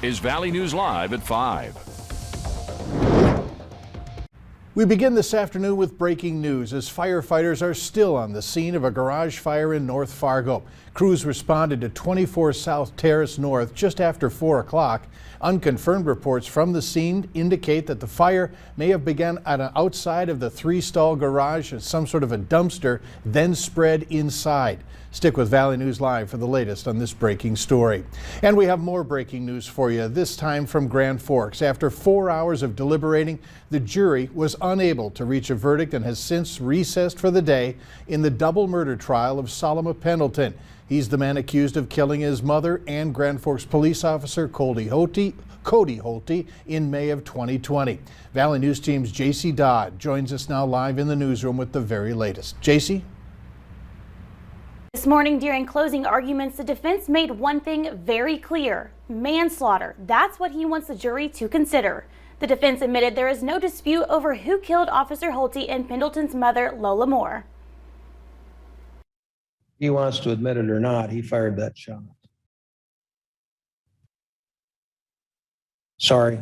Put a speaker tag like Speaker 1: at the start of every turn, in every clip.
Speaker 1: is Valley News Live at 5.
Speaker 2: We begin this afternoon with breaking news as firefighters are still on the scene of a garage fire in North Fargo. Crews responded to 24 South Terrace North just after 4 o'clock. Unconfirmed reports from the scene indicate that the fire may have begun outside of the 3-stall garage as some sort of a dumpster, then spread inside. Stick with Valley News Live for the latest on this breaking story. And we have more breaking news for you, this time from Grand Forks. After 4 hours of deliberating, the jury was unable to reach a verdict and has since recessed for the day in the double murder trial of Solomon Pendleton. He's the man accused of killing his mother and Grand Forks police officer Cody Holte in May of 2020. Valley News Team's JC Dodd joins us now live in the newsroom with the very latest. JC?
Speaker 3: This morning during closing arguments, the defense made one thing very clear: manslaughter. That's what he wants the jury to consider. The defense admitted there is no dispute over who killed Officer Holte and Pendleton's mother, Lola Moore.
Speaker 4: He wants to admit it or not, he fired that shot. Sorry.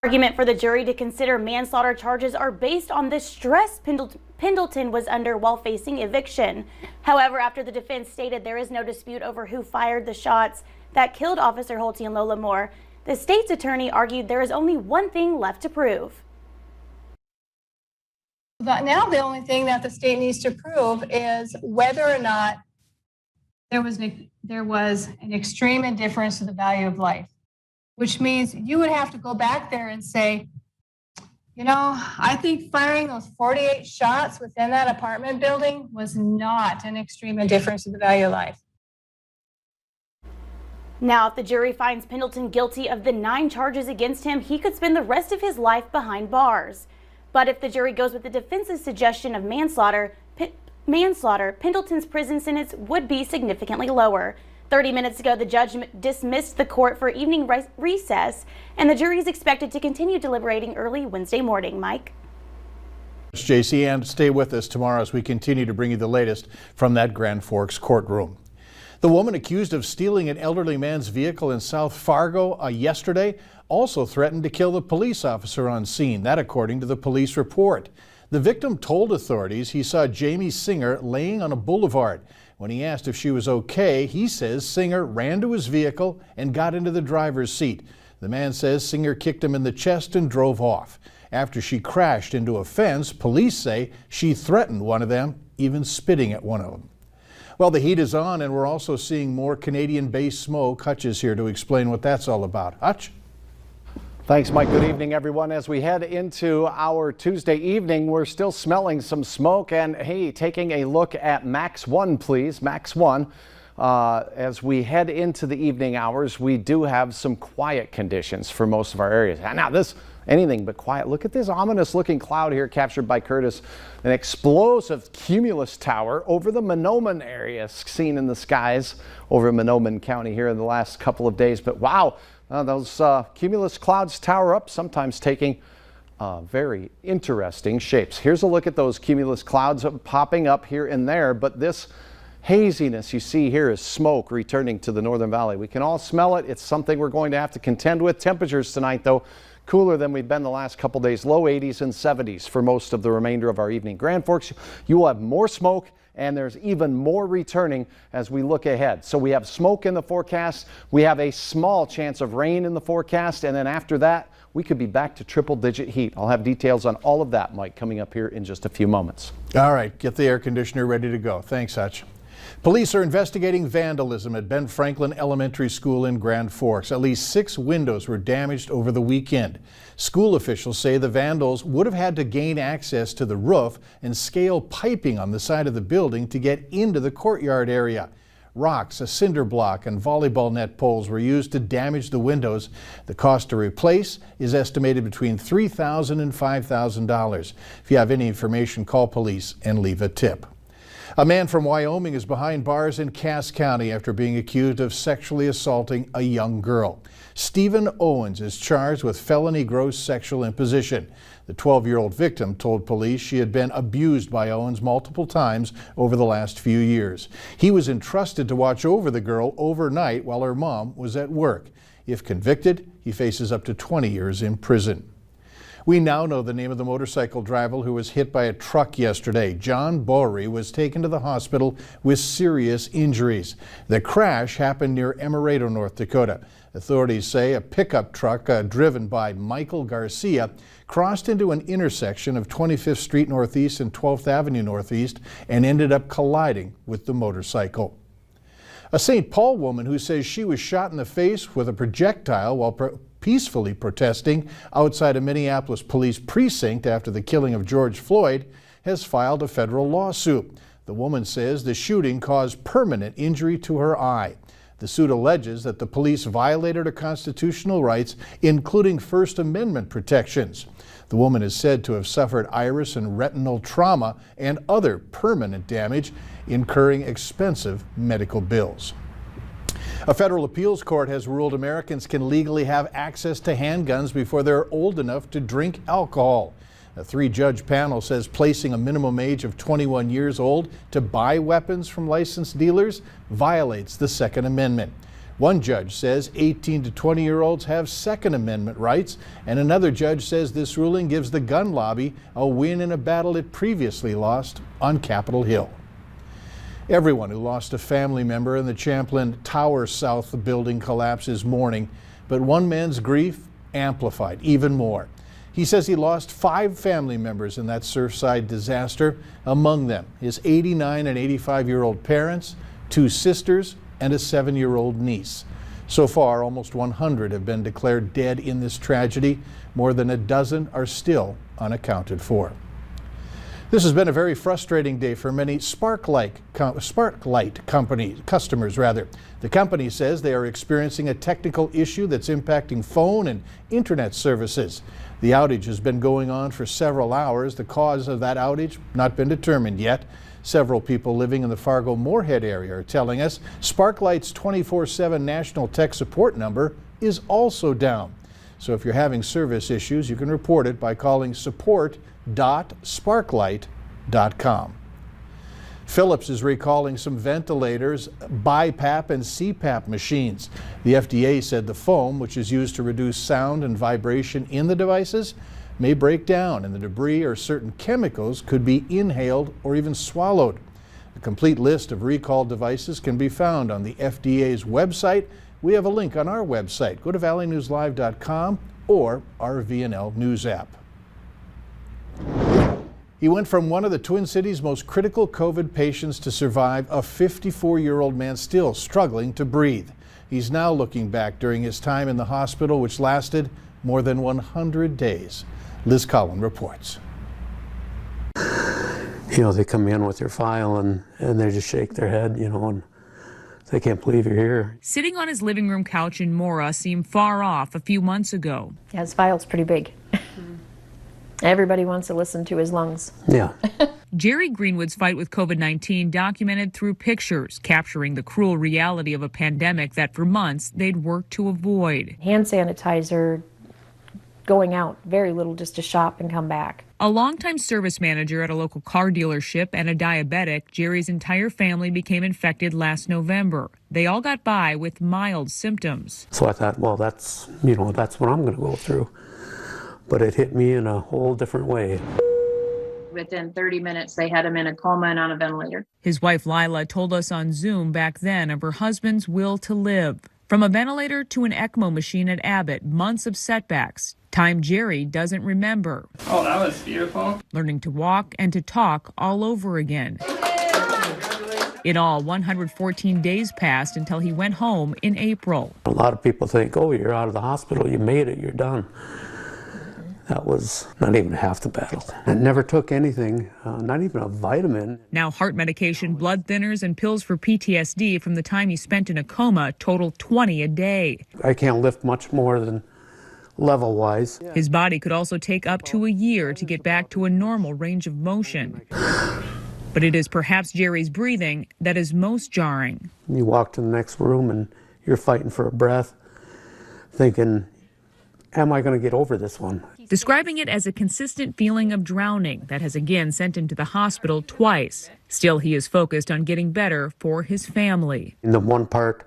Speaker 3: Argument for the jury to consider manslaughter charges are based on the stress Pendleton was under while facing eviction. However, after the defense stated there is no dispute over who fired the shots that killed Officer Holte and Lola Moore, the state's attorney argued there is only one thing left to prove.
Speaker 5: But now the only thing that the state needs to prove is whether or not there was an extreme indifference to the value of life, which means you would have to go back there and say, you know, I think firing those 48 shots within that apartment building was not an extreme indifference to the value of life.
Speaker 3: Now, if the jury finds Pendleton guilty of the 9 charges against him, he could spend the rest of his life behind bars. But if the jury goes with the defense's suggestion of manslaughter, Pendleton's prison sentence would be significantly lower. 30 minutes ago, the judge dismissed the court for evening recess, and the jury is expected to continue deliberating early Wednesday morning. Mike?
Speaker 2: JC, and stay with us tomorrow as we continue to bring you the latest from that Grand Forks courtroom. The woman accused of stealing an elderly man's vehicle in South Fargo yesterday also threatened to kill the police officer on scene. That according to the police report. The victim told authorities he saw Jamie Singer laying on a boulevard. When he asked if she was okay, he says Singer ran to his vehicle and got into the driver's seat. The man says Singer kicked him in the chest and drove off. After she crashed into a fence, police say she threatened one of them, even spitting at one of them. Well, the heat is on, and we're also seeing more Canadian-based smoke. Hutch is here to explain what that's all about. Hutch?
Speaker 6: Thanks, Mike. Good evening, everyone. As we head into our Tuesday evening, we're still smelling some smoke. And hey, taking a look at Max 1, please. Max 1. As we head into the evening hours, we do have some quiet conditions for most of our areas. Now, this anything but quiet. Look at this ominous looking cloud here captured by Curtis. An explosive cumulus tower over the Mahnomen area seen in the skies over Mahnomen County here in the last couple of days. But wow. Those cumulus clouds tower up, sometimes taking very interesting shapes. Here's a look at those cumulus clouds popping up here and there, but this haziness you see here is smoke returning to the Northern Valley. We can all smell it. It's something we're going to have to contend with. Temperatures tonight, though, cooler than we've been the last couple days, low 80s and 70s for most of the remainder of our evening. Grand Forks, you will have more smoke, and there's even more returning as we look ahead. So we have smoke in the forecast. We have a small chance of rain in the forecast. And then after that, we could be back to triple-digit heat. I'll have details on all of that, Mike, coming up here in just a few moments.
Speaker 2: All right, get the air conditioner ready to go. Thanks, Hutch. Police are investigating vandalism at Ben Franklin Elementary School in Grand Forks. At least 6 windows were damaged over the weekend. School officials say the vandals would have had to gain access to the roof and scale piping on the side of the building to get into the courtyard area. Rocks, a cinder block, and volleyball net poles were used to damage the windows. The cost to replace is estimated between $3,000 and $5,000. If you have any information, call police and leave a tip. A man from Wyoming is behind bars in Cass County after being accused of sexually assaulting a young girl. Stephen Owens is charged with felony gross sexual imposition. The 12-year-old victim told police she had been abused by Owens multiple times over the last few years. He was entrusted to watch over the girl overnight while her mom was at work. If convicted, he faces up to 20 years in prison. We now know the name of the motorcycle driver who was hit by a truck yesterday. John Bowery was taken to the hospital with serious injuries. The crash happened near Emerado, North Dakota. Authorities say a pickup truck driven by Michael Garcia crossed into an intersection of 25th Street Northeast and 12th Avenue Northeast and ended up colliding with the motorcycle. A St. Paul woman who says she was shot in the face with a projectile while peacefully protesting outside a Minneapolis police precinct after the killing of George Floyd has filed a federal lawsuit. The woman says the shooting caused permanent injury to her eye. The suit alleges that the police violated her constitutional rights, including First Amendment protections. The woman is said to have suffered iris and retinal trauma and other permanent damage, incurring expensive medical bills. A federal appeals court has ruled Americans can legally have access to handguns before they're old enough to drink alcohol. A 3-judge panel says placing a minimum age of 21 years old to buy weapons from licensed dealers violates the Second Amendment. One judge says 18 to 20-year-olds have Second Amendment rights, and another judge says this ruling gives the gun lobby a win in a battle it previously lost on Capitol Hill. Everyone who lost a family member in the Champlain Tower South building collapse is mourning, but one man's grief amplified even more. He says he lost 5 family members in that Surfside disaster, among them his 89 and 85-year-old parents, 2 sisters, and a 7-year-old niece. So far, almost 100 have been declared dead in this tragedy. More than a dozen are still unaccounted for. This has been a very frustrating day for many Sparklight customers. The company says they are experiencing a technical issue that's impacting phone and internet services. The outage has been going on for several hours. The cause of that outage not been determined yet. Several people living in the Fargo-Moorhead area are telling us Sparklight's 24/7 national tech support number is also down. So if you're having service issues, you can report it by calling support.sparklight.com. Philips is recalling some ventilators, BiPAP and CPAP machines. The FDA said the foam, which is used to reduce sound and vibration in the devices, may break down and the debris or certain chemicals could be inhaled or even swallowed. A complete list of recalled devices can be found on the FDA's website. We have a link on our website. Go to valleynewslive.com or our VNL News app. He went from one of the Twin Cities' most critical COVID patients to survive a 54-year-old man still struggling to breathe. He's now looking back during his time in the hospital, which lasted more than 100 days. Liz Collin reports.
Speaker 7: They come in with their file and they just shake their head, and they can't believe you're here.
Speaker 8: Sitting on his living room couch in Mora seemed far off a few months ago.
Speaker 9: Yeah, his file's pretty big. Everybody wants to listen to his lungs.
Speaker 7: Yeah.
Speaker 8: Jerry Greenwood's fight with COVID-19 documented through pictures, capturing the cruel reality of a pandemic that for months they'd worked to avoid.
Speaker 9: Hand sanitizer, going out very little just to shop and come back.
Speaker 8: A longtime service manager at a local car dealership and a diabetic, Jerry's entire family became infected last November. They all got by with mild symptoms.
Speaker 7: So I thought, well, that's what I'm going to go through. But it hit me in a whole different way.
Speaker 10: Within 30 minutes, they had him in a coma and on a ventilator.
Speaker 8: His wife, Lila, told us on Zoom back then of her husband's will to live. From a ventilator to an ECMO machine at Abbott, months of setbacks. Time Jerry doesn't remember.
Speaker 11: Oh, that was beautiful.
Speaker 8: Learning to walk and to talk all over again. In all, 114 days passed until he went home in April.
Speaker 7: A lot of people think, oh, you're out of the hospital, you made it, you're done. That was not even half the battle. I never took anything, not even a vitamin.
Speaker 8: Now heart medication, blood thinners, and pills for PTSD from the time he spent in a coma total 20 a day.
Speaker 7: I can't lift much more than level-wise.
Speaker 8: His body could also take up to a year to get back to a normal range of motion. But it is perhaps Jerry's breathing that is most jarring.
Speaker 7: You walk to the next room and you're fighting for a breath, thinking, am I going to get over this one?
Speaker 8: Describing it as a consistent feeling of drowning that has again sent him to the hospital twice. Still, he is focused on getting better for his family.
Speaker 7: And the one part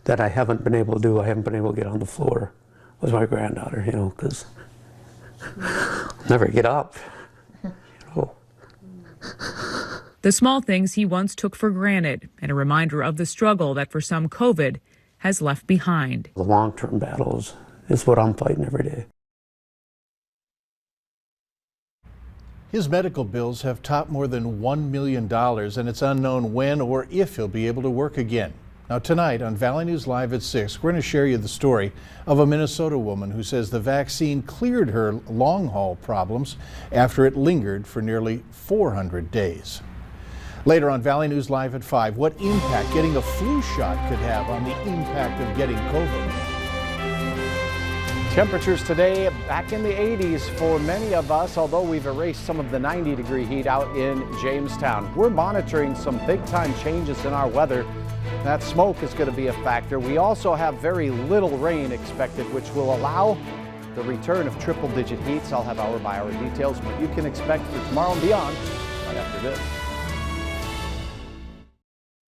Speaker 7: that I haven't been able to do, I haven't been able to get on the floor, was my granddaughter, you know, because I'll never get up, you know.
Speaker 8: The small things he once took for granted, and a reminder of the struggle that for some COVID has left behind.
Speaker 7: The long-term battles is what I'm fighting every day.
Speaker 2: His medical bills have topped more than $1 million, and it's unknown when or if he'll be able to work again. Now tonight on Valley News Live at 6, we're going to share you the story of a Minnesota woman who says the vaccine cleared her long-haul problems after it lingered for nearly 400 days. Later on Valley News Live at 5, what impact getting a flu shot could have on the impact of getting COVID.
Speaker 6: Temperatures today back in the 80s for many of us, although we've erased some of the 90-degree heat out in Jamestown. We're monitoring some big-time changes in our weather. That smoke is going to be a factor. We also have very little rain expected, which will allow the return of triple-digit heats. I'll have hour-by-hour details, what you can expect for tomorrow and beyond right after this.